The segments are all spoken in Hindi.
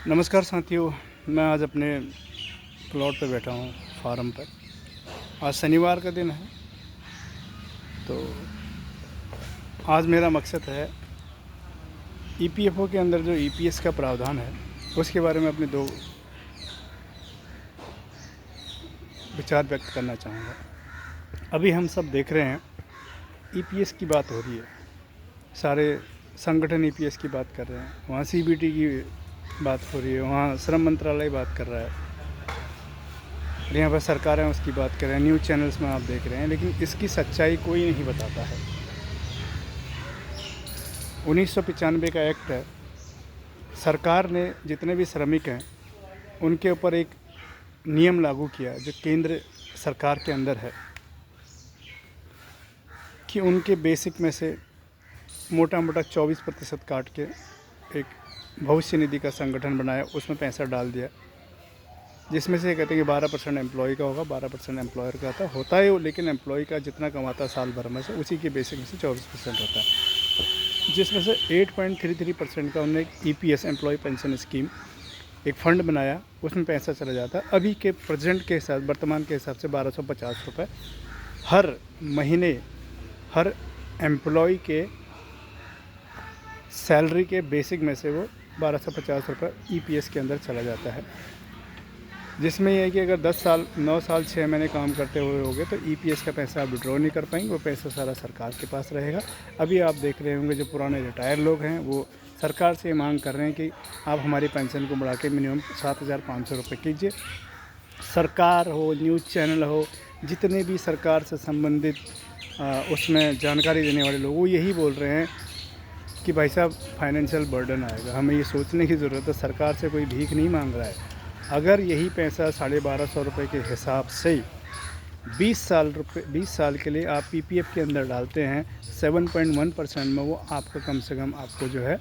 नमस्कार साथियों, मैं आज अपने प्लॉट पे बैठा हूँ फार्म पर। आज शनिवार का दिन है, तो आज मेरा मकसद है ईपीएफओ के अंदर जो ईपीएस का प्रावधान है उसके बारे में अपने दो विचार व्यक्त करना चाहूँगा। अभी हम सब देख रहे हैं ईपीएस की बात हो रही है, सारे संगठन ईपीएस की बात कर रहे हैं, वहाँ सीबीटी की बात हो रही है, वहाँ श्रम मंत्रालय बात कर रहा है, और यहाँ पर सरकारें उसकी बात कर रहे हैं, न्यूज़ चैनल्स में आप देख रहे हैं, लेकिन इसकी सच्चाई कोई नहीं बताता है। 1995 का एक्ट है, सरकार ने जितने भी श्रमिक हैं उनके ऊपर एक नियम लागू किया जो केंद्र सरकार के अंदर है कि उनके बेसिक में से मोटा मोटा 24% काट के एक भविष्य निधि का संगठन बनाया, उसमें पैसा डाल दिया, जिसमें से कहते हैं कि 12% एम्प्लॉय का होगा, 12% एम्प्लॉयर का होता है वो, लेकिन एम्प्लॉय का जितना कमाता है साल भर में से उसी के बेसिक में से 24% होता है, जिसमें से 8.33% का उन्होंने एक ईपीएस एम्प्लॉय पेंशन स्कीम एक फ़ंड बनाया, उसमें पैसा चला जाता है। अभी के प्रेजेंट के हिसाब, वर्तमान के हिसाब से 1250 रुपये हर महीने हर एम्प्लॉय के सैलरी के बेसिक में से वो 1250 रुपये ईपीएस के अंदर चला जाता है, जिसमें यह है कि अगर 10 साल 9 साल 6 महीने काम करते हुए होंगे तो ईपीएस का पैसा आप विड्रॉ नहीं कर पाएंगे, वो पैसा सारा सरकार के पास रहेगा। अभी आप देख रहे होंगे जो पुराने रिटायर लोग हैं वो सरकार से मांग कर रहे हैं कि आप हमारी पेंशन को बढ़ा के मिनिमम 7,500 रुपये कीजिए। सरकार हो, न्यूज़ चैनल हो, जितने भी सरकार से संबंधित उसमें जानकारी देने वाले लोग वो यही बोल रहे हैं कि भाई साहब फाइनेंशियल बर्डन आएगा। हमें ये सोचने की ज़रूरत है, सरकार से कोई भीख नहीं मांग रहा है। अगर यही पैसा 1250 रुपये के हिसाब से 20 साल के लिए आप पीपीएफ के अंदर डालते हैं 7.1% में, वो आपको कम से कम आपको जो है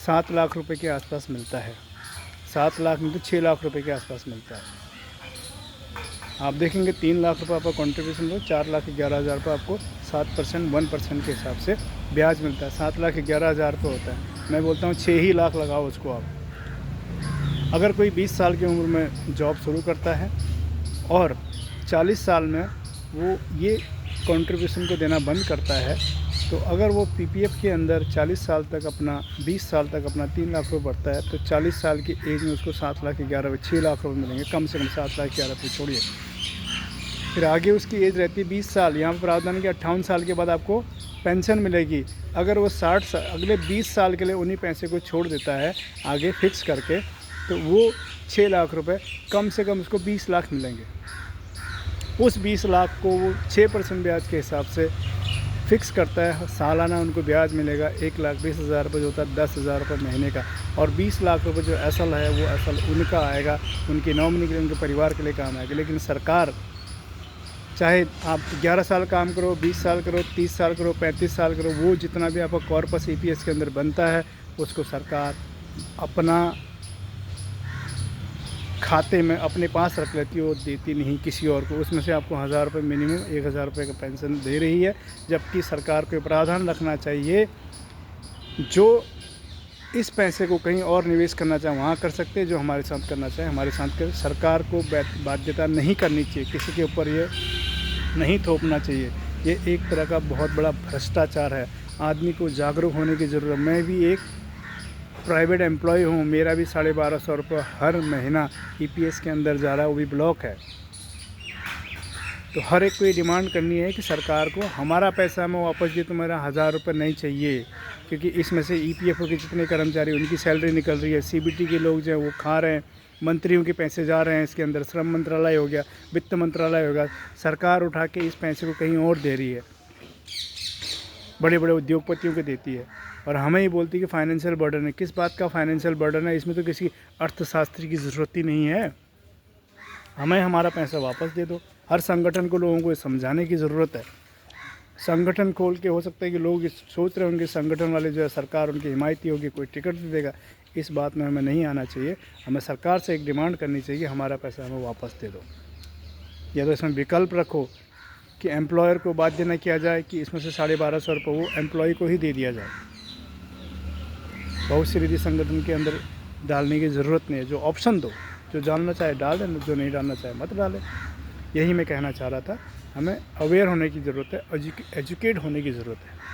7 लाख रुपए के आसपास मिलता है। 7 लाख में तो 6 लाख रुपए के आसपास मिलता है। आप देखेंगे 3 लाख रुपये आपका कॉन्ट्रीब्यूशन हो, 4,11,000 रुपये आपको 7% 1% के हिसाब से ब्याज मिलता है। 7,11,000 रुपये होता है। मैं बोलता हूँ 6 ही लाख लगाओ उसको आप। अगर कोई 20 साल की उम्र में जॉब शुरू करता है और 40 साल में वो ये कंट्रीब्यूशन को देना बंद करता है, तो अगर वो पीपीएफ के अंदर 20 साल तक अपना 3 लाख रुपये बढ़ता है, तो 40 साल की एज में उसको 7,11,000 6 लाख रुपये मिलेंगे, कम से कम 7,11,000 रुपये छोड़िए। फिर आगे उसकी एज रहती है 20 साल, यहाँ पर प्रावधान के 58 साल के बाद आपको पेंशन मिलेगी। अगर वो 60 साल अगले 20 साल के लिए उन्हीं पैसे को छोड़ देता है आगे फिक्स करके, तो वो 6 लाख रुपए कम से कम उसको 20 लाख मिलेंगे। उस 20 लाख को वो 6% ब्याज के हिसाब से फिक्स करता है, सालाना उनको ब्याज मिलेगा 1,20,000 रुपये जो होता है 10,000 रुपये महीने का, और 20 लाख रुपये जो असल है वो असल उनका आएगा, उनकी नॉमिनी के लिए, उनके परिवार के लिए काम आएगा। लेकिन सरकार चाहे आप 11 साल काम करो, 20 साल करो, 30 साल करो, 35 साल करो, वो जितना भी आपका कॉर्पस ईपीएस के अंदर बनता है उसको सरकार अपना खाते में अपने पास रख लेती है, वो देती नहीं किसी और को। उसमें से आपको 1,000 रुपये मिनिमम 1,000 रुपये का पेंशन दे रही है, जबकि सरकार को प्रावधान रखना चाहिए जो इस पैसे को कहीं और निवेश करना चाहे वहाँ कर सकते हैं, जो हमारे साथ करना चाहे हमारे साथ कर। सरकार को बाध्यता नहीं करनी चाहिए, किसी के ऊपर ये नहीं थोपना चाहिए। ये एक तरह का बहुत बड़ा भ्रष्टाचार है। आदमी को जागरूक होने की ज़रूरत है। मैं भी एक प्राइवेट एम्प्लॉय हूँ, मेरा भी 1250 रुपये हर महीना ईपीएस के अंदर जा रहा है, वो भी ब्लॉक है। तो हर एक को ये डिमांड करनी है कि सरकार को हमारा पैसा हमें वापस दिए, तो मेरा 1,000 रुपये नहीं चाहिए, क्योंकि इसमें से ईपीएफओ के जितने कर्मचारी उनकी सैलरी निकल रही है, सीबीटी के लोग जो हैं वो खा रहे हैं, मंत्रियों के पैसे जा रहे हैं इसके अंदर, श्रम मंत्रालय हो गया, वित्त मंत्रालय हो गया, सरकार उठा के इस पैसे को कहीं और दे रही है, बड़े बड़े उद्योगपतियों को देती है, और हमें ही बोलती है कि फाइनेंशियल बर्डन है। किस बात का फाइनेंशियल बर्डन है? इसमें तो किसी अर्थशास्त्री की ज़रूरत ही नहीं है। हमें हमारा पैसा वापस दे दो। हर संगठन को लोगों को समझाने की ज़रूरत है। संगठन खोल के हो सकता है कि लोग सोच रहे होंगे संगठन वाले जो है सरकार उनकी हिमायती होगी, कोई टिकट दे देगा। इस बात में हमें नहीं आना चाहिए। हमें सरकार से एक डिमांड करनी चाहिए कि हमारा पैसा हमें वापस दे दो, या तो इसमें विकल्प रखो कि एम्प्लॉयर को बाध्य न किया जाए कि इसमें से 1250 रुपये वो एम्प्लॉय को ही दे दिया जाए। भविष्य निधि संगठन के अंदर डालने की ज़रूरत नहीं है। जो ऑप्शन दो, जो डालना चाहे डाल दें, जो नहीं डालना चाहे मत डालें। यही मैं कहना चाह रहा था। हमें अवेयर होने की ज़रूरत है, एजुकेट होने की ज़रूरत है।